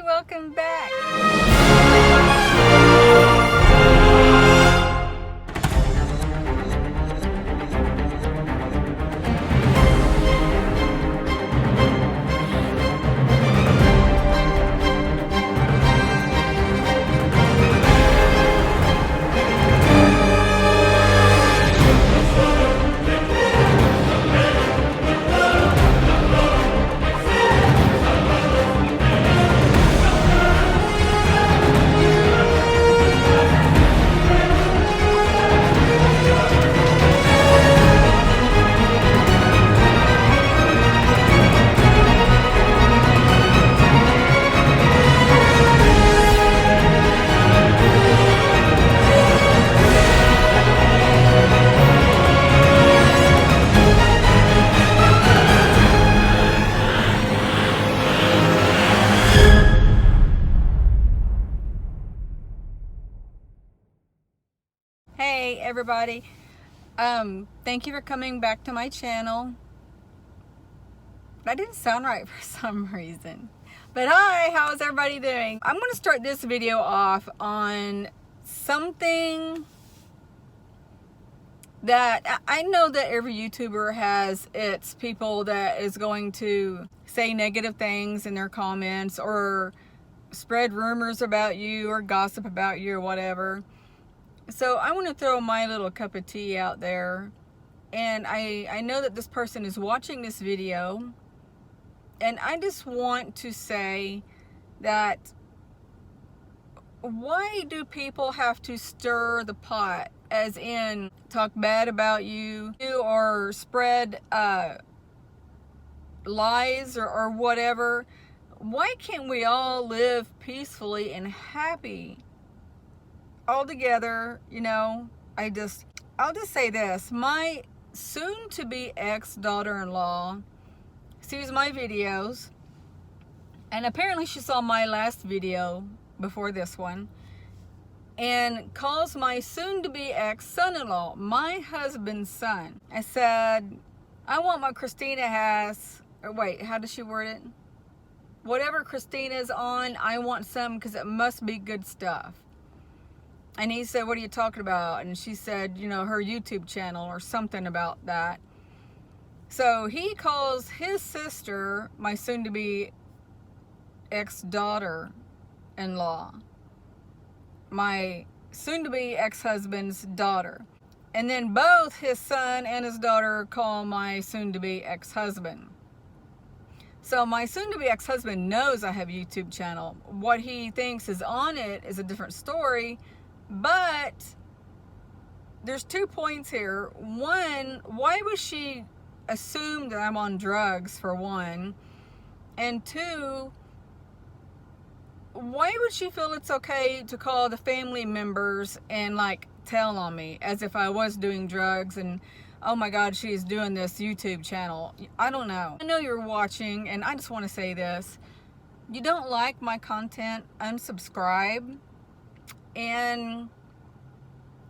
welcome back. Hey everybody, thank you for coming back to my channel. That didn't sound right for some reason. But hi, how's everybody doing? I'm going to start this video off on something that I know that every YouTuber has its people that is going to say negative things in their comments or spread rumors about you or gossip about you or whatever. So I want to throw my little cup of tea out there, and I know that this person is watching this video, and I just want to say that why do people have to stir the pot, as in talk bad about you or spread lies or whatever? Why can't we all live peacefully and happy all together? You know, I'll just say this. My soon-to-be ex-daughter-in-law sees my videos, and apparently she saw my last video before this one, and calls my soon-to-be ex-son-in-law my husband's son. I said, I want what Christina has, or wait, how does she word it? Whatever Christina's on, I want some, because it must be good stuff. And he said, what are you talking about? And she said, you know, her YouTube channel or something about that. So he calls his sister my soon-to-be ex-daughter-in-law, my soon-to-be ex-husband's daughter. And then both his son and his daughter call my soon-to-be ex-husband. So my soon-to-be ex-husband knows I have a YouTube channel. What he thinks is on it is a different story. But there's 2 points here. One, why would she assume that I'm on drugs, for one? And two, why would she feel it's okay to call the family members and like tell on me as if I was doing drugs and oh my God, she's doing this YouTube channel? I don't know. I know you're watching, and I just want to say this. You don't like my content, unsubscribe. And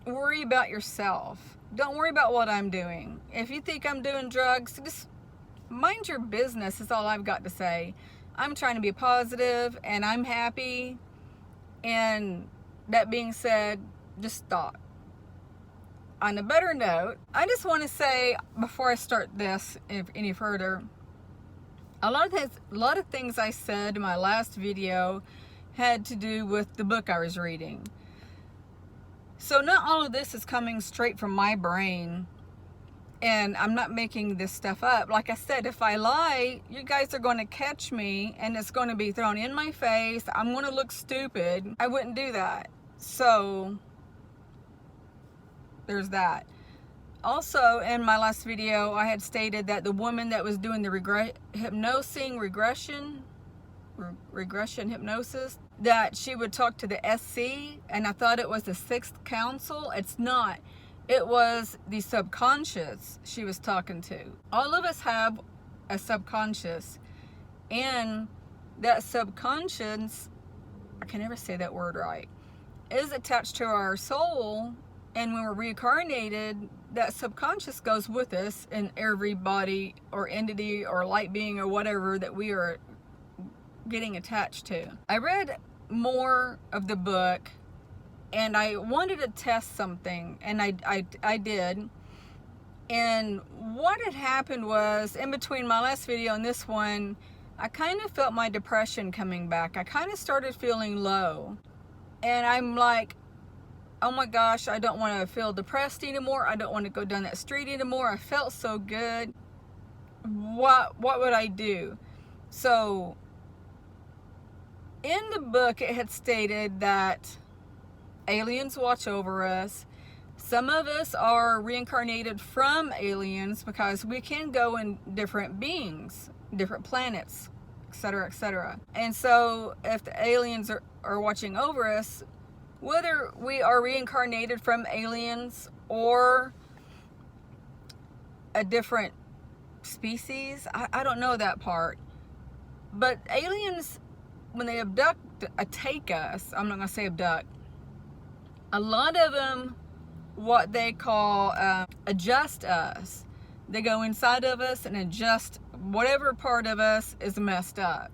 worry about yourself. Don't worry about what I'm doing. If you think I'm doing drugs, just mind your business is all I've got to say. I'm trying to be positive, and I'm happy. And that being said, just stop. On a better note, I just want to say before I start this any further, a lot of things I said in my last video had to do with the book I was reading. So not all of this is coming straight from my brain, and I'm not making this stuff up. Like I said, if I lie, you guys are going to catch me, and it's going to be thrown in my face. I'm going to look stupid. I wouldn't do that. So there's that. Also, in my last video, I had stated that the woman that was doing the regression hypnosis, that she would talk to the SC, and I thought it was the Sixth Council. It's not. It was the subconscious she was talking to. All of us have a subconscious, and that subconscious, I can never say that word right, is attached to our soul. And when we're reincarnated, that subconscious goes with us in every body or entity or light being or whatever that we are getting attached to. I read more of the book and I wanted to test something, and I did. And what had happened was, in between my last video and this one, I kind of felt my depression coming back. I kind of started feeling low. And I'm like, oh my gosh, I don't want to feel depressed anymore. I don't want to go down that street anymore. I felt so good. What would I do? So in the book, it had stated that aliens watch over us. Some of us are reincarnated from aliens because we can go in different beings, different planets, etc., etc. And so if the aliens are watching over us, whether we are reincarnated from aliens or a different species, I don't know that part. But aliens, when they take us, I'm not going to say abduct, a lot of them, what they call adjust us. They go inside of us and adjust whatever part of us is messed up.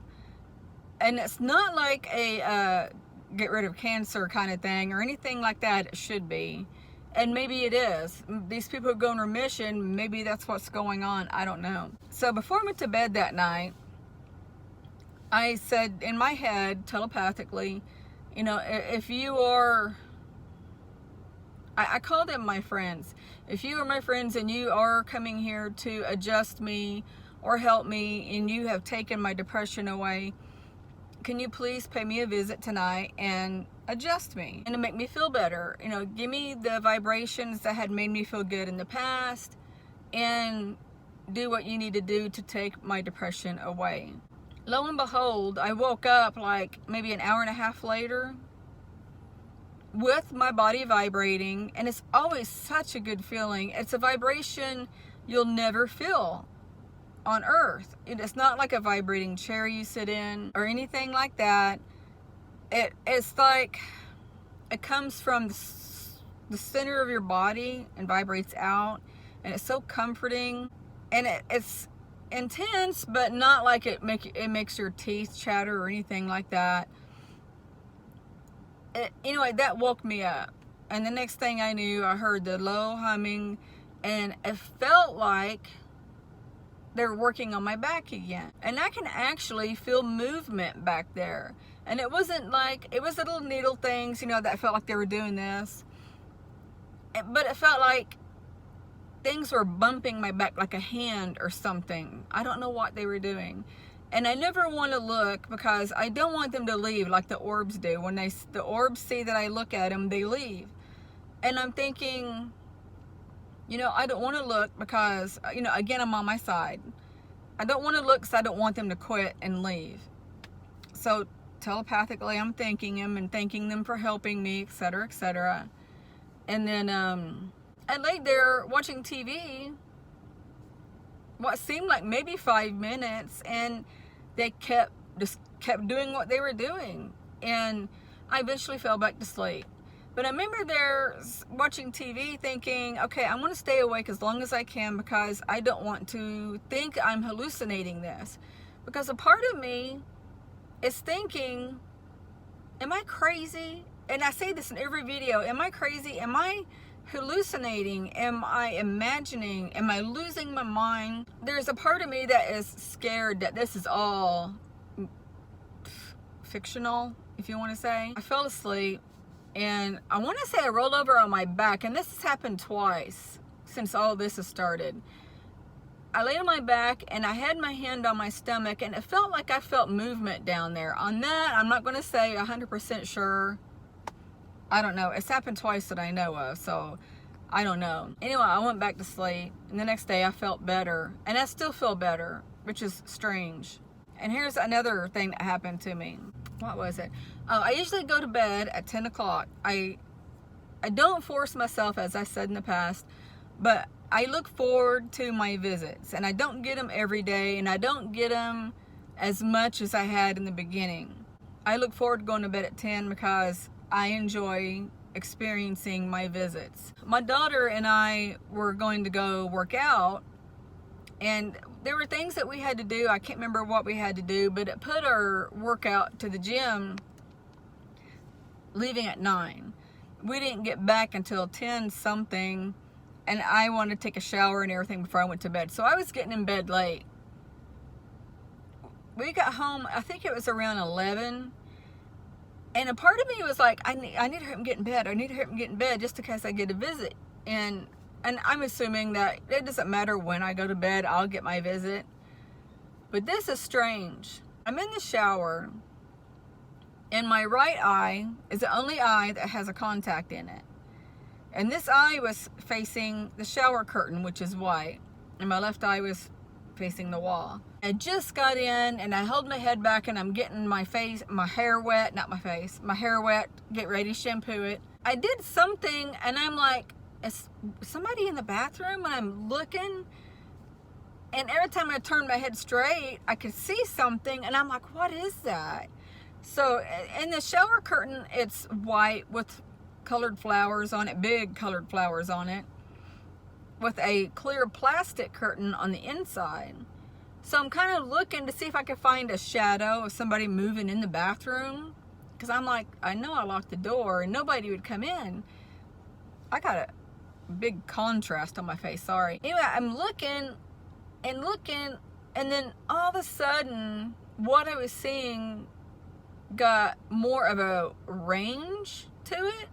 And it's not like a get rid of cancer kind of thing or anything like that. It should be. And maybe it is. These people who go in remission, maybe that's what's going on. I don't know. So before I went to bed that night, I said in my head, telepathically, you know, if you are... I call them my friends. If you are my friends and you are coming here to adjust me or help me and you have taken my depression away, can you please pay me a visit tonight and adjust me and to make me feel better? You know, give me the vibrations that had made me feel good in the past and do what you need to do to take my depression away. Lo and behold, I woke up like maybe an hour and a half later with my body vibrating, and it's always such a good feeling. It's a vibration you'll never feel on earth. It's not like a vibrating chair you sit in or anything like that. It's like it comes from the center of your body and vibrates out, and it's so comforting, and it's intense, but not like it makes your teeth chatter or anything like that. Anyway, that woke me up, and the next thing I knew, I heard the low humming, and it felt like they were working on my back again, and I can actually feel movement back there. And it wasn't like, it was little needle things, you know, that felt like they were doing this, but it felt like things were bumping my back, like a hand or something. I don't know what they were doing. And I never want to look because I don't want them to leave like the orbs do. When the orbs see that I look at them, they leave. And I'm thinking, you know, I don't want to look because, you know, again, I'm on my side. I don't want to look because I don't want them to quit and leave. So telepathically, I'm thanking them and thanking them for helping me, etc., etc. And then I laid there watching TV, what seemed like maybe 5 minutes, and they kept doing what they were doing, and I eventually fell back to sleep. But I remember there watching TV thinking, okay, I want to stay awake as long as I can because I don't want to think I'm hallucinating this. Because a part of me is thinking, am I crazy? And I say this in every video, am I crazy? Am I hallucinating? Am I imagining? Am I losing my mind? There's a part of me that is scared that this is all fictional, if you want to say. I fell asleep, and I want to say I rolled over on my back, and this has happened twice since all this has started. I lay on my back, and I had my hand on my stomach, and it felt like I felt movement down there. On that, I'm not going to say 100% sure. I don't know. It's happened twice that I know of, so I don't know. Anyway, I went back to sleep, and the next day I felt better, and I still feel better, which is strange. And here's another thing that happened to me. What was it? I usually go to bed at 10 o'clock. I don't force myself, as I said in the past, but I look forward to my visits, and I don't get them every day, and I don't get them as much as I had in the beginning. I look forward to going to bed at 10 because I enjoy experiencing my visits. My daughter and I were going to go work out And there were things that we had to do. I can't remember what we had to do, but it put our workout to the gym leaving at 9. We didn't get back until 10 something, and I wanted to take a shower and everything before I went to bed. So I was getting in bed late. We got home, I think it was around 11. And a part of me was like, I need to hurry up and get in bed. I need to hurry up and get in bed just in case I get a visit. And I'm assuming that it doesn't matter when I go to bed, I'll get my visit. But this is strange. I'm in the shower, and my right eye is the only eye that has a contact in it. And this eye was facing the shower curtain, which is white. And my left eye was facing the wall. I just got in, and I held my head back, and I'm getting my hair wet, my hair wet, get ready to shampoo it. I did something, and I'm like, is somebody in the bathroom? And I'm looking, and every time I turned my head straight, I could see something, and I'm like, what is that? So in the shower curtain, it's white with colored flowers on it, big colored flowers on it, with a clear plastic curtain on the inside. So I'm kind of looking to see if I could find a shadow of somebody moving in the bathroom, because I'm like, I know I locked the door and nobody would come in. I got a big contrast on my face, sorry. Anyway, I'm looking, and then all of a sudden, what I was seeing got more of a range to it.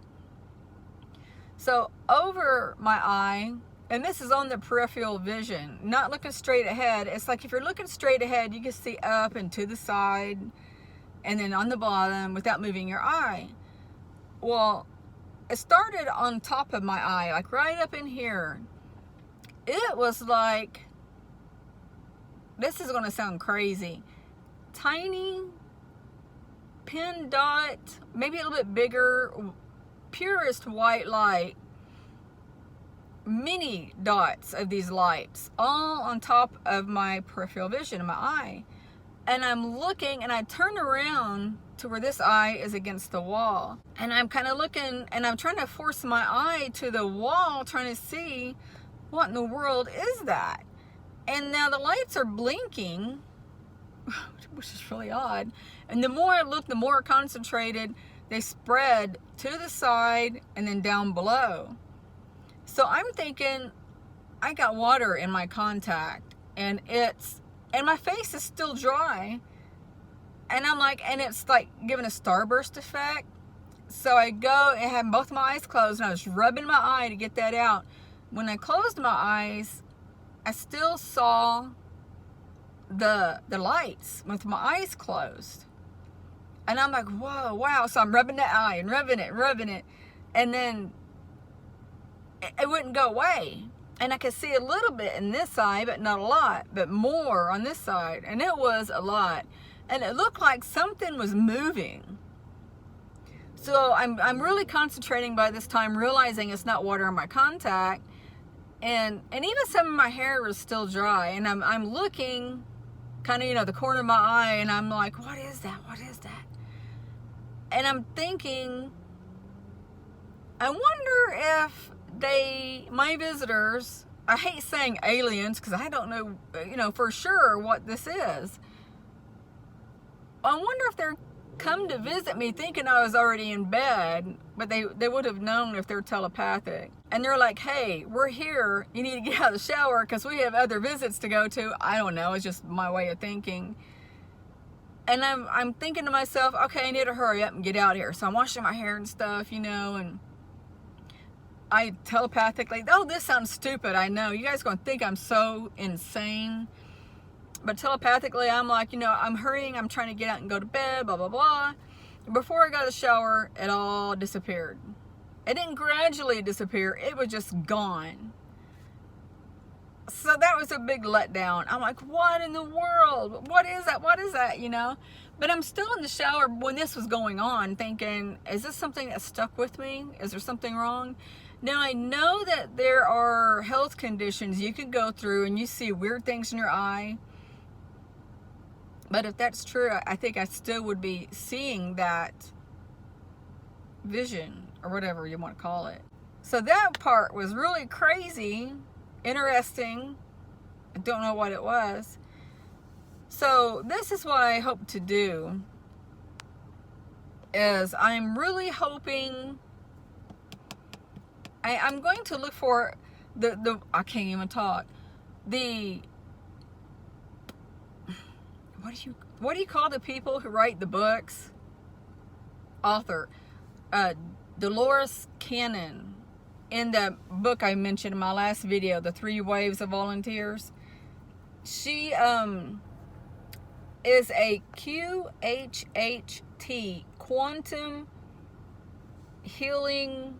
So over my eye, and this is on the peripheral vision, not looking straight ahead. It's like if you're looking straight ahead, you can see up and to the side, and then on the bottom without moving your eye. Well, it started on top of my eye, like right up in here. It was like, this is gonna sound crazy, tiny pin dot, maybe a little bit bigger, purest white light, mini dots of these lights all on top of my peripheral vision in my eye. And I'm looking, and I turn around to where this eye is against the wall, and I'm kind of looking, and I'm trying to force my eye to the wall, trying to see what in the world is that. And now the lights are blinking, which is really odd. And the more I look, the more concentrated they spread to the side and then down below. So I'm thinking, I got water in my contact, and my face is still dry. And I'm like, and it's like giving a starburst effect. So I go and have both my eyes closed, and I was rubbing my eye to get that out. When I closed my eyes, I still saw the lights with my eyes closed. And I'm like, whoa, wow. So I'm rubbing that eye and rubbing it. And then it wouldn't go away. And I could see a little bit in this eye, but not a lot, but more on this side. And it was a lot. And it looked like something was moving. So I'm really concentrating by this time, realizing it's not water in my contact. And even some of my hair was still dry. And I'm looking kind of, the corner of my eye, and I'm like, what is that? What is that? And I'm thinking, I wonder if my visitors, I hate saying aliens because I don't know, for sure what this is. I wonder if they're come to visit me thinking I was already in bed, but they would have known if they're telepathic. And they're like, hey, we're here. You need to get out of the shower because we have other visits to go to. I don't know. It's just my way of thinking. And I'm thinking to myself, okay, I need to hurry up and get out of here. So I'm washing my hair and stuff, and I telepathically, oh, this sounds stupid. I know. You guys are going to think I'm so insane. But telepathically, I'm like, I'm hurrying. I'm trying to get out and go to bed, blah, blah, blah. Before I got to the shower, it all disappeared. It didn't gradually disappear. It was just gone. So that was a big letdown. I'm like, what in the world? What is that? What is that? But I'm still in the shower when this was going on, thinking, is this something that stuck with me? Is there something wrong? Now, I know that there are health conditions you could go through and you see weird things in your eye. But if that's true, I think I still would be seeing that vision, or whatever you want to call it. So that part was really crazy, interesting, I don't know what it was. So this is what I hope to do, is I'm really hoping, I'm going to look for I can't even talk, what do you call the people who write the books? Author. Dolores Cannon. In the book I mentioned in my last video, The 3 Waves of Volunteers, she is a QHHT, Quantum Healing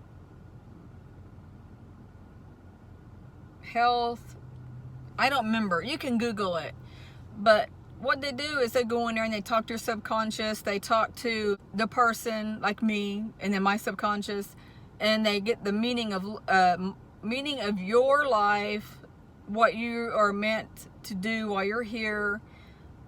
Health, I don't remember, you can Google it. But what they do is they go in there and they talk to your subconscious, they talk to the person like me, and then my subconscious, and they get the meaning of your life, what you are meant to do while you're here,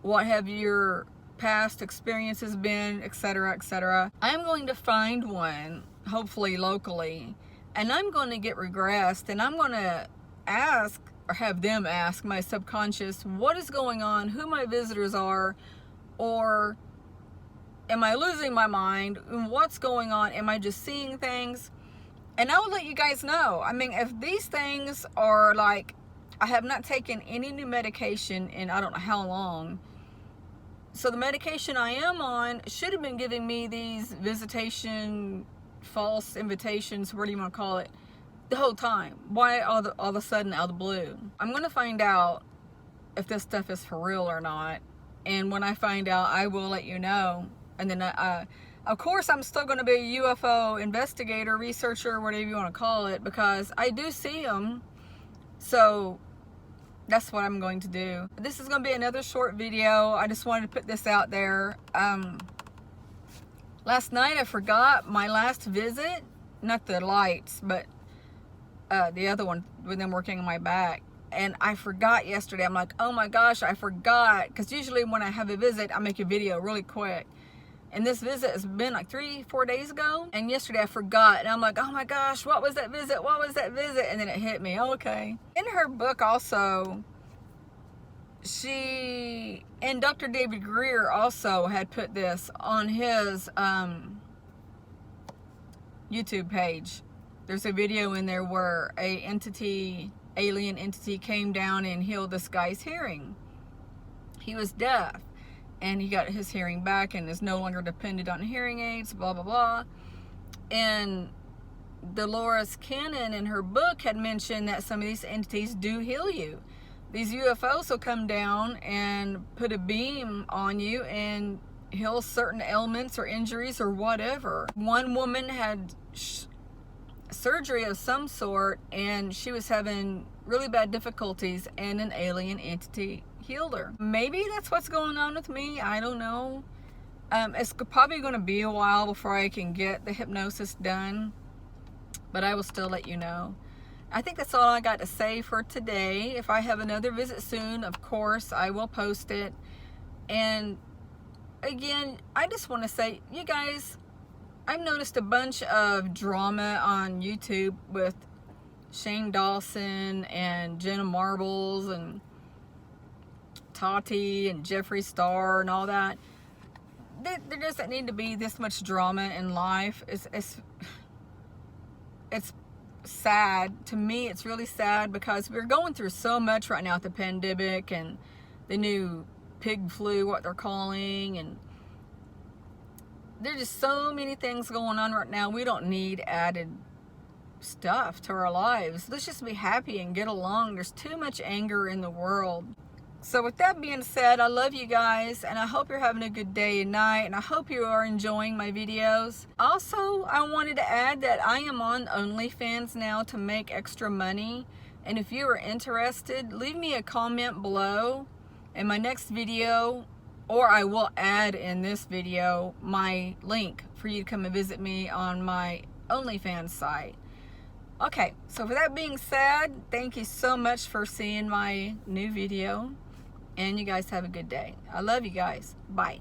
what have your past experiences been, etc., etc. I'm going to find one, hopefully locally, and I'm going to get regressed, and I'm going to ask, or have them ask my subconscious, what is going on, who my visitors are, or am I losing my mind, what's going on, am I just seeing things? And I will let you guys know. I mean, if these things are like, I have not taken any new medication in I don't know how long, so the medication I am on should have been giving me these visitation, false invitations, what do you want to call it, the whole time. Why all of a sudden out of the blue? I'm going to find out if this stuff is for real or not. And when I find out, I will let you know. And then, of course, I'm still going to be a UFO investigator, researcher, whatever you want to call it, because I do see them. So that's what I'm going to do. This is going to be another short video. I just wanted to put this out there. Last night I forgot my last visit. Not the lights, but the other one with them working on my back. And I forgot yesterday. I'm like, oh my gosh, I forgot. Because usually when I have a visit, I make a video really quick. And this visit has been like 3-4 days ago. And yesterday I forgot. And I'm like, oh my gosh, what was that visit? What was that visit? And then it hit me. Okay. In her book also, she, and Dr. David Greer also had put this on his YouTube page. There's a video in there where alien entity came down and healed this guy's hearing. He was deaf, and he got his hearing back and is no longer dependent on hearing aids, blah, blah, blah. And Dolores Cannon in her book had mentioned that some of these entities do heal you. These UFOs will come down and put a beam on you and heal certain ailments or injuries or whatever. One woman had surgery of some sort, and she was having really bad difficulties, and an alien entity healed her. Maybe that's what's going on with me. I don't know. It's probably going to be a while before I can get the hypnosis done, but I will still let you know. I think that's all I got to say for today. If I have another visit soon, of course, I will post it. And again, I just want to say, you guys, I've noticed a bunch of drama on YouTube with Shane Dawson and Jenna Marbles and Tati and Jeffree Star and all that. There doesn't need to be this much drama in life. It's sad. To me, it's really sad because we're going through so much right now with the pandemic and the new pig flu, what they're calling, and there's just so many things going on right now. We don't need added stuff to our lives. Let's just be happy and get along. There's too much anger in the world. So with that being said, I love you guys, and I hope you're having a good day and night, and I hope you are enjoying my videos. Also, I wanted to add that I am on OnlyFans now to make extra money, and if you are interested, leave me a comment below in my next video, or I will add in this video my link for you to come and visit me on my OnlyFans site. Okay, so for that being said, thank you so much for seeing my new video, and you guys have a good day. I love you guys. Bye.